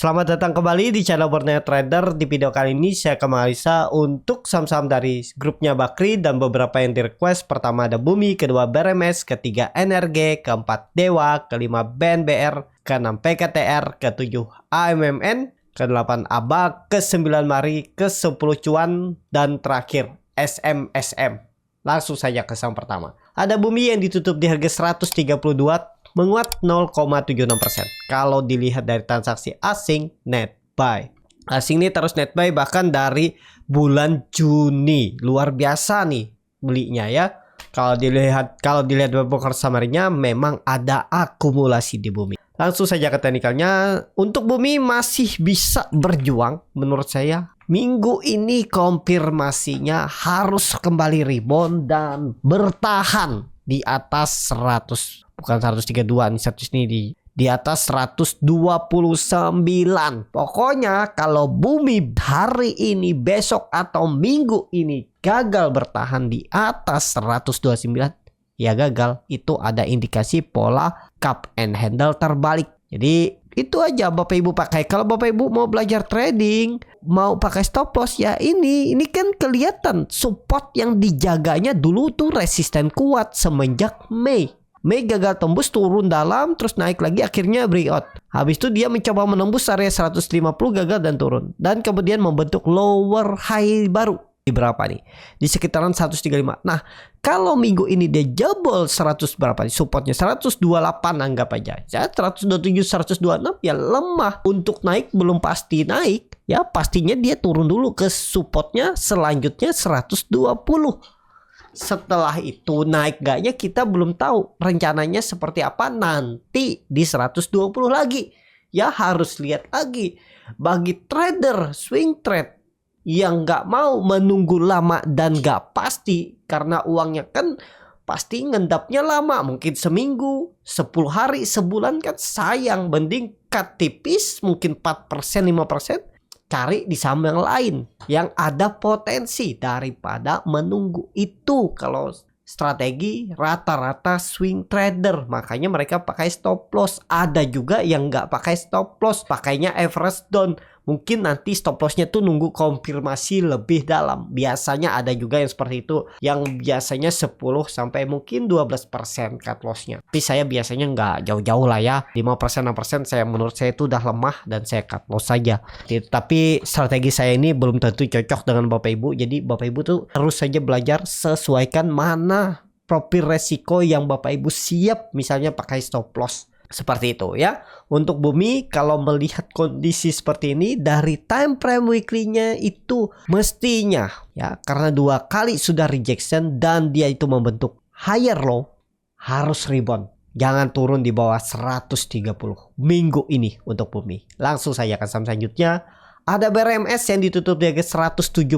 Selamat datang kembali di channel Borneo Trader. Di video kali ini saya akan menganalisa untuk saham-saham dari grupnya Bakri dan beberapa yang di request. Pertama ada Bumi, kedua BRMS, ketiga NRG, keempat Dewa, kelima BNBR, keenam PKTR, ketujuh AMMN, ke-8 ABA, ke-9 Mari, ke-10 Cuan, dan terakhir SMSM. Langsung saja ke saham pertama. Ada Bumi yang ditutup di harga 132, menguat 0,76%. Kalau dilihat dari transaksi asing net buy. Asing ini terus net buy bahkan dari bulan Juni. Luar biasa nih belinya ya. Kalau dilihat broker summary-nya memang ada akumulasi di Bumi. Langsung saja ke teknikalnya. Untuk Bumi masih bisa berjuang menurut saya. Minggu ini konfirmasinya harus kembali rebound dan bertahan di atas 100, bukan 132 nih, 100 ini di atas 129. Pokoknya kalau Bumi hari ini, besok atau minggu ini gagal bertahan di atas 129, ya gagal. Itu ada indikasi pola cup and handle terbalik. Jadi itu aja Bapak Ibu pakai. Kalau Bapak Ibu mau belajar trading, mau pakai stop loss ya ini kan kelihatan support yang dijaganya dulu tuh resisten kuat semenjak Mei gagal tembus, turun dalam, terus naik lagi, akhirnya breakout. Habis itu dia mencoba menembus area 150, gagal dan turun. Dan kemudian membentuk lower high baru. Di berapa nih? Di sekitaran 135. Nah, kalau minggu ini dia jebol 100 berapa nih? Supportnya 128 anggap aja. Ya, 127, 126 ya lemah. Untuk naik belum pasti naik. Ya, pastinya dia turun dulu ke supportnya selanjutnya 120. Setelah itu naik gaknya kita belum tahu. Rencananya seperti apa nanti di 120 lagi. Ya harus lihat lagi. Bagi trader swing trade yang nggak mau menunggu lama dan nggak pasti, karena uangnya kan pasti ngendapnya lama, mungkin seminggu, 10 hari, sebulan kan sayang. Mending cut tipis, mungkin 4%, 5%. Cari di saham yang lain yang ada potensi daripada menunggu. Itu kalau strategi rata-rata swing trader. Makanya mereka pakai stop loss. Ada juga yang nggak pakai stop loss, pakainya average down. Mungkin nanti stop lossnya tuh nunggu konfirmasi lebih dalam. Biasanya ada juga yang seperti itu, yang biasanya 10 sampai mungkin 12% cut lossnya. Tapi saya biasanya nggak jauh-jauh lah ya, 5% 6% saya menurut saya itu udah lemah dan saya cut loss saja. Tapi strategi saya ini belum tentu cocok dengan Bapak Ibu. Jadi Bapak Ibu tuh terus saja belajar, sesuaikan mana profil resiko yang Bapak Ibu siap, misalnya pakai stop loss. Seperti itu ya. Untuk Bumi kalau melihat kondisi seperti ini dari time frame weekly-nya itu mestinya ya, karena 2 kali sudah rejection dan dia itu membentuk higher low, harus rebound. Jangan turun di bawah 130 minggu ini untuk Bumi. Langsung saja ke saham selanjutnya. Ada BRMS yang ditutup di harga 176,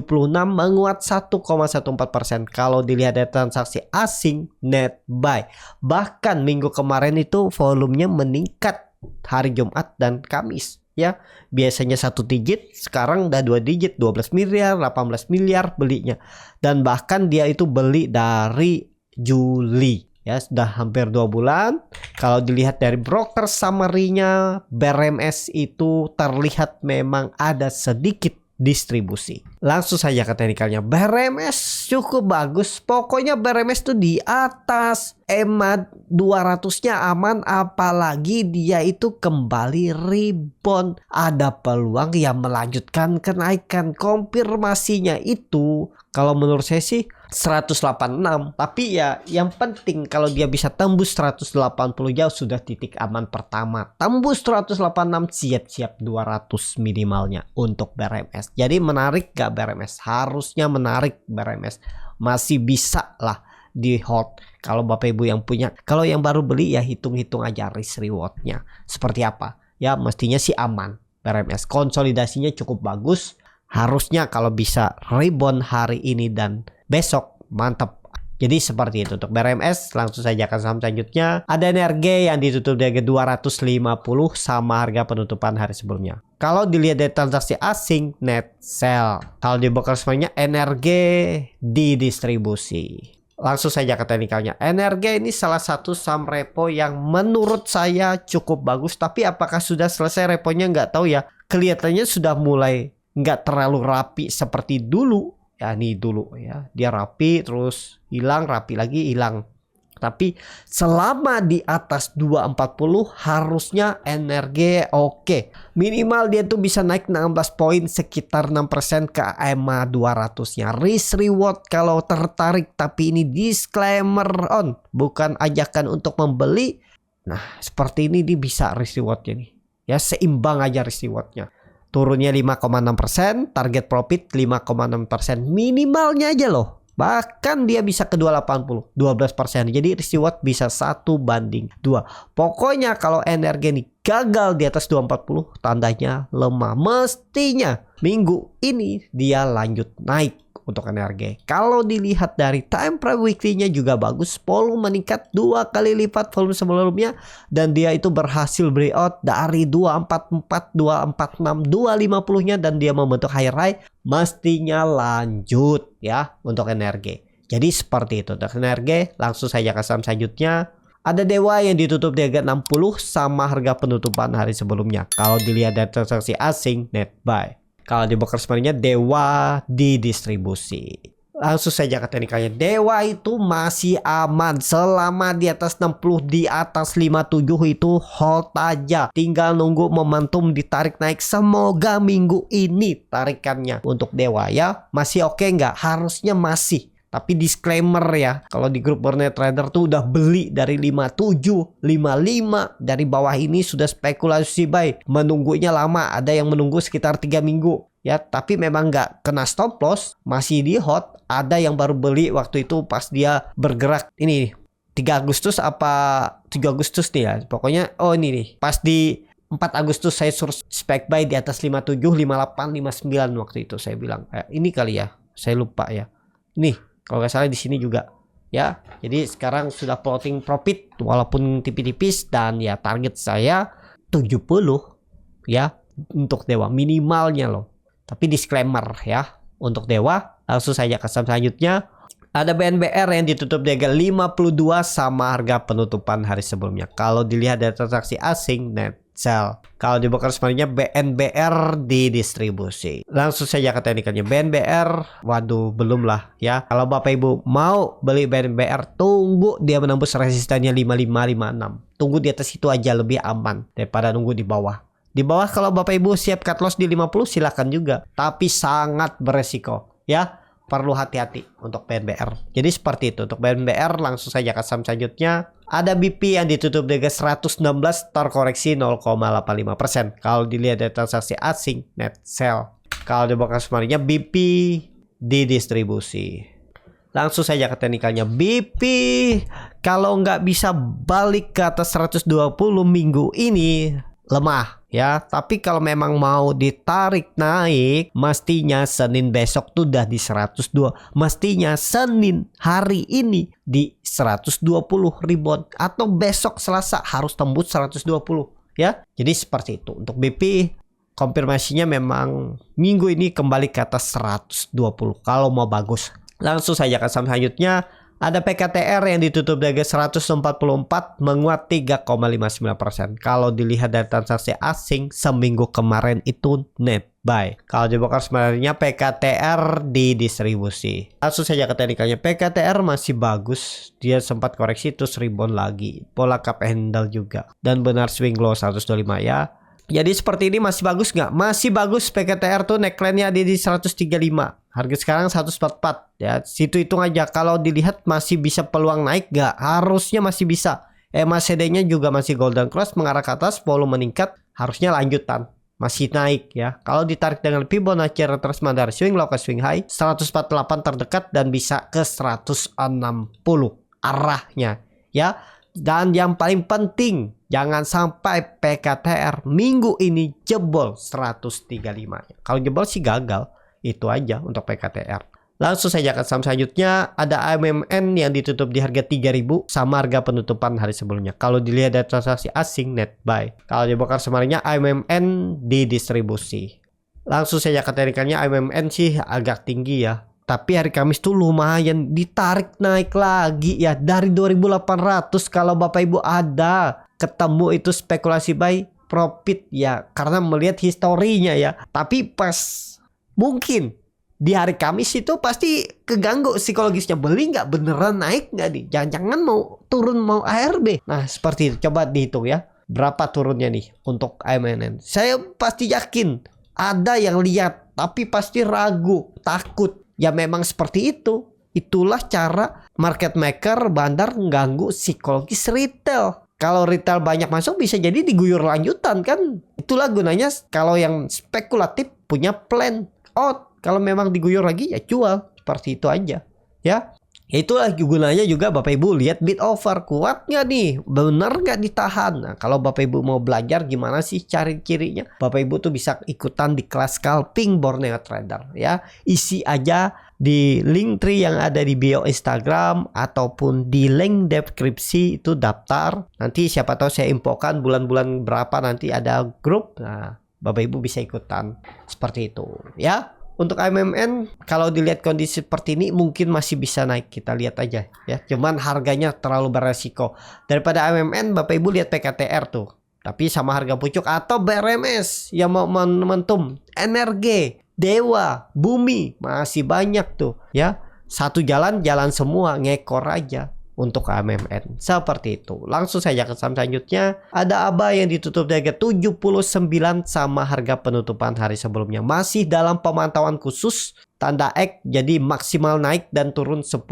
menguat 1,14%. Kalau dilihat dari transaksi asing net buy. Bahkan minggu kemarin itu volumenya meningkat hari Jumat dan Kamis. Ya, biasanya 1 digit, sekarang udah 2 digit, 12 miliar, 18 miliar belinya. Dan bahkan dia itu beli dari Juli. Ya, sudah hampir 2 bulan. Kalau dilihat dari broker summary-nya, BRMS itu terlihat memang ada sedikit distribusi. Langsung saja ke teknikalnya. BRMS cukup bagus. Pokoknya BRMS itu di atas EMA 200-nya aman, apalagi dia itu kembali rebound. Ada peluang yang melanjutkan kenaikan. Konfirmasinya itu kalau menurut saya sih 186, tapi ya yang penting kalau dia bisa tembus 180 jauh sudah titik aman pertama. Tembus 186 siap-siap 200 minimalnya untuk BRMS. Jadi menarik gak BRMS? Harusnya menarik BRMS. Masih bisa lah di hold kalau Bapak Ibu yang punya. Kalau yang baru beli ya hitung-hitung aja risk rewardnya seperti apa. Ya mestinya sih aman. BRMS konsolidasinya cukup bagus. Harusnya kalau bisa rebound hari ini dan besok mantap. Jadi seperti itu untuk BRMS. Langsung saja ke saham selanjutnya. Ada NRG yang ditutup di harga 250 sama harga penutupan hari sebelumnya. Kalau dilihat dari transaksi asing net sell. Kalau di broker semuanya NRG didistribusi. Langsung saja ke teknikalnya. NRG ini salah satu saham repo yang menurut saya cukup bagus. Tapi apakah sudah selesai reponya nggak tahu ya. kelihatannya sudah mulai nggak terlalu rapi seperti dulu. Ya nih dulu ya, dia rapi terus hilang, rapi lagi hilang. Tapi selama di atas 240 harusnya NRG oke. Minimal dia tuh bisa naik 16 poin sekitar 6% ke EMA 200-nya. Risk reward kalau tertarik, tapi ini disclaimer on, bukan ajakan untuk membeli. Nah, seperti ini dia bisa risk rewardnya nih. Ya, seimbang aja risk rewardnya. Turunnya 5,6%, target profit 5,6%. Minimalnya aja loh. Bahkan dia bisa ke 280, 12%. Jadi risk reward bisa 1:2. Pokoknya kalau energi ini gagal di atas 240, tandanya lemah. Mestinya minggu ini dia lanjut naik untuk energi. Kalau dilihat dari time frame weekly-nya juga bagus, volume meningkat 2 kali lipat volume sebelumnya, dan dia itu berhasil breakout dari 244, 246, 250-nya, dan dia membentuk higher high. Mestinya lanjut ya untuk energi. Jadi seperti itu untuk energi. Langsung saja ke saham selanjutnya. Ada Dewa yang ditutup di harga 60 sama harga penutupan hari sebelumnya. Kalau dilihat dari transaksi asing, net buy. Kalau di broker sebenarnya Dewa didistribusi. Langsung saja ke teknikalnya. Dewa itu masih aman selama di atas 60, di atas 57 itu hold aja. Tinggal nunggu momentum ditarik naik. Semoga minggu ini tarikannya untuk Dewa ya masih oke nggak? Harusnya masih. Tapi disclaimer ya, kalau di grup Burnet Trader tuh udah beli dari 57, 55. Dari bawah ini sudah spekulasi buy. Menunggunya lama, ada yang menunggu sekitar 3 minggu. Ya, tapi memang nggak kena stop loss, masih di hot. Ada yang baru beli waktu itu pas dia bergerak. Ini 3 Agustus apa 7 Agustus nih ya. Pokoknya, oh ini nih, pas di 4 Agustus saya suruh spek buy di atas 57, 58, 59 waktu itu saya bilang. Ini kali ya, saya lupa ya. Nih. Kalau nggak salah di sini juga ya. Jadi sekarang sudah floating profit walaupun tipis-tipis, dan ya target saya 70 ya untuk Dewa minimalnya loh. Tapi disclaimer ya untuk Dewa. Langsung saja ke saham selanjutnya. Ada BNBR yang ditutup di harga 52 sama harga penutupan hari sebelumnya. Kalau dilihat dari transaksi asing, net sell. Kalau di broker sebenarnya BNBR didistribusi. Langsung saja ke teknikalnya. BNBR, waduh belum lah ya. Kalau Bapak Ibu mau beli BNBR, tunggu dia menembus resistannya 5556. Tunggu di atas itu aja, lebih aman daripada nunggu di bawah. Di bawah kalau Bapak Ibu siap cut loss di 50 silakan juga, tapi sangat beresiko ya. Perlu hati-hati untuk BNBR. Jadi seperti itu untuk BNBR. Langsung saja ke saham selanjutnya. Ada BP yang ditutup dengan 116, terkoreksi 0,85%. Kalau dilihat dari transaksi asing, net sell. Kalau di broker sebenarnya BP didistribusi. Langsung saja ke teknikalnya. BP kalau nggak bisa balik ke atas 120 minggu ini lemah ya. Tapi kalau memang mau ditarik naik, mestinya Senin besok tuh udah di 102. Mestinya Senin hari ini di 120 ribuan, atau besok Selasa harus tembus 120 ya. Jadi seperti itu untuk BP. Konfirmasinya memang minggu ini kembali ke atas 120 kalau mau bagus. Langsung saja ke saham selanjutnya. Ada PKTR yang ditutup di harga 144, menguat 3,59%. Kalau dilihat dari transaksi asing seminggu kemarin itu net buy. Kalau di broker sebenarnya PKTR didistribusi. Langsung saja ke teknikalnya. PKTR masih bagus. Dia sempat koreksi terus rebound lagi. Pola cup handle juga. Dan benar swing low 125 ya. Jadi seperti ini masih bagus nggak? Masih bagus. PKTR tuh neckline-nya ada di 135. Harga sekarang 144 ya. Situ hitung aja. Kalau dilihat masih bisa peluang naik nggak? Harusnya masih bisa. MACD-nya juga masih golden cross mengarah ke atas, volume meningkat, harusnya lanjutan. Masih naik ya. Kalau ditarik dengan Fibonacci retracement dari swing low ke swing high, 148 terdekat dan bisa ke 160 arahnya ya. Dan yang paling penting, jangan sampai PKTR minggu ini jebol 135. Kalau jebol sih gagal. Itu aja untuk PKTR. Langsung saja ke saham selanjutnya. Ada AMMN yang ditutup di harga 3.000 sama harga penutupan hari sebelumnya. Kalau dilihat dari transaksi asing, net buy. Kalau di broker sebenarnya AMMN didistribusi. Langsung saja ke teknikalnya. AMMN sih agak tinggi ya. Tapi hari Kamis tuh lumayan ditarik naik lagi ya. Dari 2.800 kalau Bapak Ibu ada ketemu itu spekulasi buy, profit ya karena melihat historinya ya. Tapi pas mungkin di hari Kamis itu pasti keganggu psikologisnya, beli nggak, beneran naik nggak nih, jangan-jangan mau turun mau ARB. Nah seperti itu, coba dihitung ya berapa turunnya nih untuk AMNN. Saya pasti yakin ada yang lihat tapi pasti ragu, takut. Ya memang seperti itu. Itulah cara market maker bandar mengganggu psikologis retail. Kalau retail banyak masuk bisa jadi diguyur lanjutan kan. Itulah gunanya kalau yang spekulatif punya plan out. Kalau memang diguyur lagi ya jual. Seperti itu aja ya. Itulah gunanya juga Bapak Ibu lihat bid over, kuat nggak nih, bener nggak ditahan. Nah kalau Bapak Ibu mau belajar gimana sih cari cirinya, Bapak Ibu tuh bisa ikutan di kelas scalping Borneo Trader ya. Isi aja di link tree yang ada di bio Instagram ataupun di link deskripsi, itu daftar. Nanti siapa tahu saya infokan bulan-bulan berapa nanti ada grup. Nah Bapak Ibu bisa ikutan seperti itu ya. Untuk AMMN kalau dilihat kondisi seperti ini mungkin masih bisa naik, kita lihat aja ya. Cuman harganya terlalu beresiko. Daripada AMMN Bapak Ibu lihat PKTR tuh. Tapi sama harga pucuk atau BRMS yang mau momentum, NRG, Dewa, Bumi masih banyak tuh ya. Satu jalan semua, ngekor aja untuk AMMN seperti itu. Langsung saja ke saham selanjutnya. Ada ABA yang ditutup di harga 79 sama harga penutupan hari sebelumnya. Masih dalam pemantauan khusus tanda X, jadi maksimal naik dan turun 10%.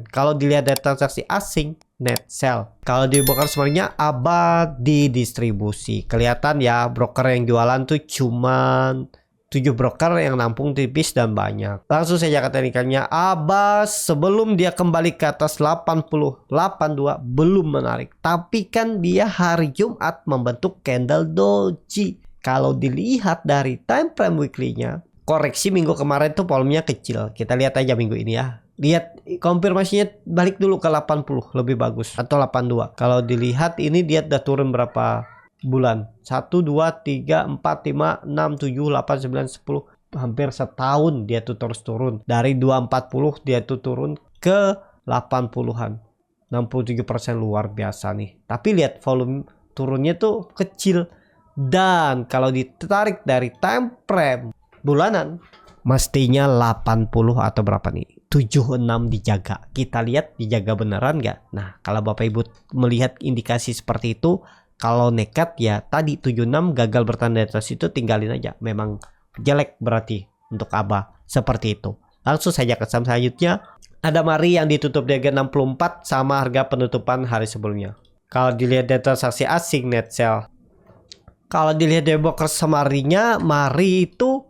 Kalau dilihat dari transaksi asing, net sell. Kalau di broker sebenarnya ABA didistribusi. Kelihatan ya broker yang jualan tuh cuman 7 broker yang nampung tipis dan banyak. Langsung saja ke teknikalnya. ABA sebelum dia kembali ke atas 80, 82 belum menarik. Tapi kan dia hari Jumat membentuk candle doji. Kalau dilihat dari time frame weekly-nya, koreksi minggu kemarin tuh volumenya kecil. Kita lihat aja minggu ini ya. Lihat konfirmasinya balik dulu ke 80 lebih bagus, atau 82. Kalau dilihat ini dia udah turun berapa bulan? 1, 2, 3, 4, 5, 6, 7, 8, 9, 10. Hampir setahun dia tuh terus turun. Dari 240 dia tuh turun ke 80-an. 67% luar biasa nih. Tapi lihat volume turunnya tuh kecil. Dan kalau ditarik dari time frame bulanan, mestinya 80 atau berapa nih? 76 dijaga. Kita lihat dijaga beneran nggak? Nah kalau Bapak Ibu melihat indikasi seperti itu, kalau nekat ya tadi 76 gagal bertanda atas itu tinggalin aja. Memang jelek berarti untuk ABA seperti itu. Langsung saja ke saham selanjutnya. Ada Mari yang ditutup di harga 64 sama harga penutupan hari sebelumnya. Kalau dilihat dari transaksi asing net sell. Kalau dilihat dari broker semarinya, Mari itu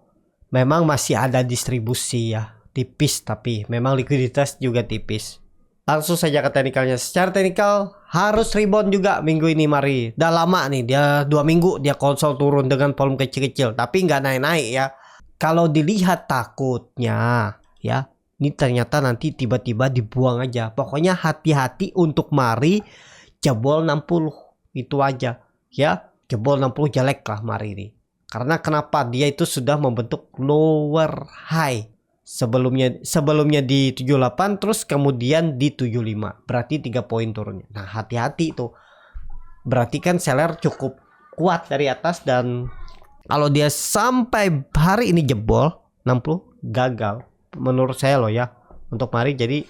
memang masih ada distribusi ya. Tipis tapi memang likuiditas juga tipis. Langsung saja ke teknikalnya. Secara teknikal harus rebound juga minggu ini Mari. Udah lama nih, dia 2 minggu dia konsol turun dengan volume kecil-kecil. Tapi nggak naik-naik ya. Kalau dilihat takutnya ya, ini ternyata nanti tiba-tiba dibuang aja. Pokoknya hati-hati untuk Mari jebol 60. Itu aja ya. Jebol 60 jelek lah Mari ini. Karena kenapa? Dia itu sudah membentuk lower high. Sebelumnya di 78 terus kemudian di 75. Berarti 3 poin turunnya. Nah, hati-hati itu. Berarti kan seller cukup kuat dari atas, dan kalau dia sampai hari ini jebol 60 gagal menurut saya loh ya untuk Mari. Jadi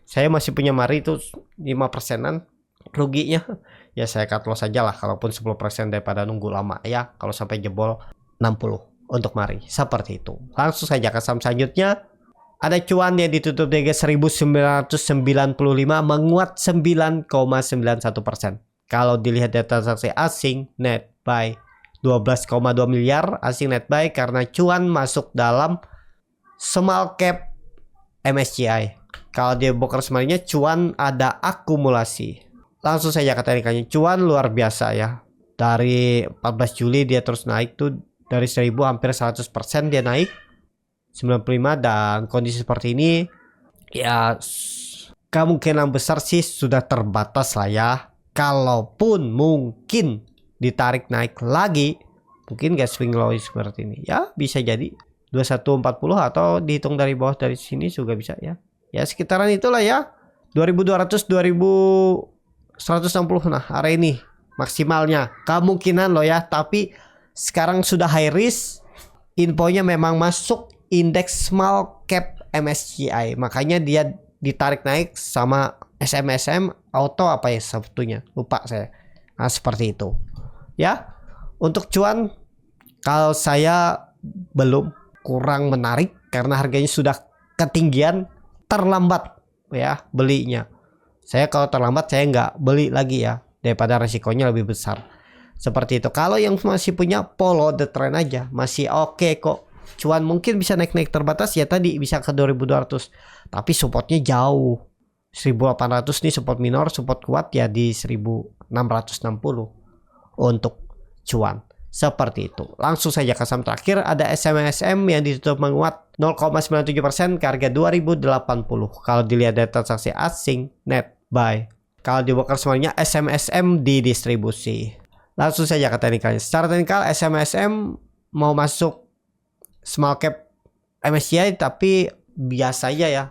saya masih punya Mari itu 5%-an ruginya. Ya saya cut loss saja lah kalaupun 10% daripada nunggu lama ya kalau sampai jebol 60. Untuk Mari seperti itu. Langsung saja ke saham selanjutnya. Ada cuan yang ditutup di harga 1995 menguat 9,91%. Kalau dilihat dari transaksi asing net buy 12,2 miliar asing net buy karena cuan masuk dalam small cap MSCI. Kalau di broker semarinya cuan ada akumulasi. Langsung saja ke teknikalnya. Cuan luar biasa ya. Dari 14 Juli dia terus naik tuh. Dari 1000 hampir 100% dia naik 95, dan kondisi seperti ini ya kemungkinan besar sih sudah terbatas lah ya. Kalaupun mungkin ditarik naik lagi, mungkin gak swing low seperti ini ya, bisa jadi 2140 atau dihitung dari bawah dari sini juga bisa ya. Ya sekitaran itulah ya, 2200 2160. Nah area ini maksimalnya. Kemungkinan loh ya, tapi sekarang sudah high risk. Infonya memang masuk indeks small cap MSCI. Makanya dia ditarik naik sama SMSM auto apa ya sebetulnya. Lupa saya. Nah, seperti itu. Ya. Untuk cuan kalau saya belum, kurang menarik karena harganya sudah ketinggian, terlambat ya belinya. Saya kalau terlambat saya nggak beli lagi ya, daripada resikonya lebih besar. Seperti itu. Kalau yang masih punya follow the trend aja masih oke kok. Cuan mungkin bisa naik-naik terbatas ya, tadi bisa ke 2200. Tapi supportnya jauh. 1800 nih support minor, support kuat ya di 1660 untuk cuan. Seperti itu. Langsung saja ke saham terakhir, ada SMSM yang ditutup menguat 0,97% ke harga 2080. Kalau dilihat dari transaksi asing net buy. Kalau dibongkar semuanya SMSM didistribusi. Langsung saja ke teknikalnya. Secara teknikal SMSM mau masuk small cap MSCI tapi biasa aja ya.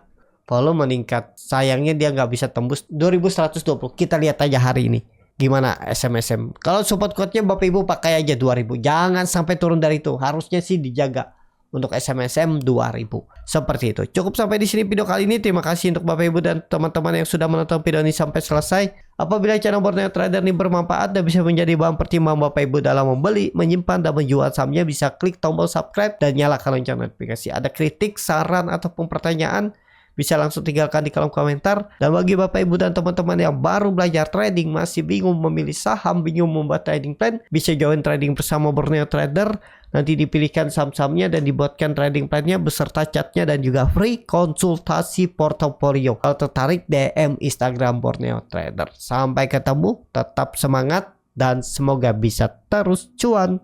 Volume meningkat. Sayangnya dia nggak bisa tembus 2120. Kita lihat aja hari ini gimana SMSM. Kalau support quote-nya Bapak Ibu pakai aja 2000. Jangan sampai turun dari itu. Harusnya sih dijaga untuk SMSM 2000. Seperti itu. Cukup sampai di sini video kali ini. Terima kasih untuk Bapak Ibu dan teman-teman yang sudah menonton video ini sampai selesai. Apabila channel Borneo Trader ini bermanfaat dan bisa menjadi bahan pertimbangan Bapak Ibu dalam membeli, menyimpan dan menjual sahamnya, bisa klik tombol subscribe dan nyalakan lonceng notifikasi. Ada kritik, saran ataupun pertanyaan, bisa langsung tinggalkan di kolom komentar. Dan bagi Bapak Ibu dan teman-teman yang baru belajar trading, masih bingung memilih saham, bingung membuat trading plan, bisa join trading bersama Borneo Trader. Nanti dipilihkan saham-sahamnya dan dibuatkan trading plannya beserta chartnya dan juga free konsultasi portofolio. Kalau tertarik, DM Instagram Borneo Trader. Sampai ketemu, tetap semangat dan semoga bisa terus cuan.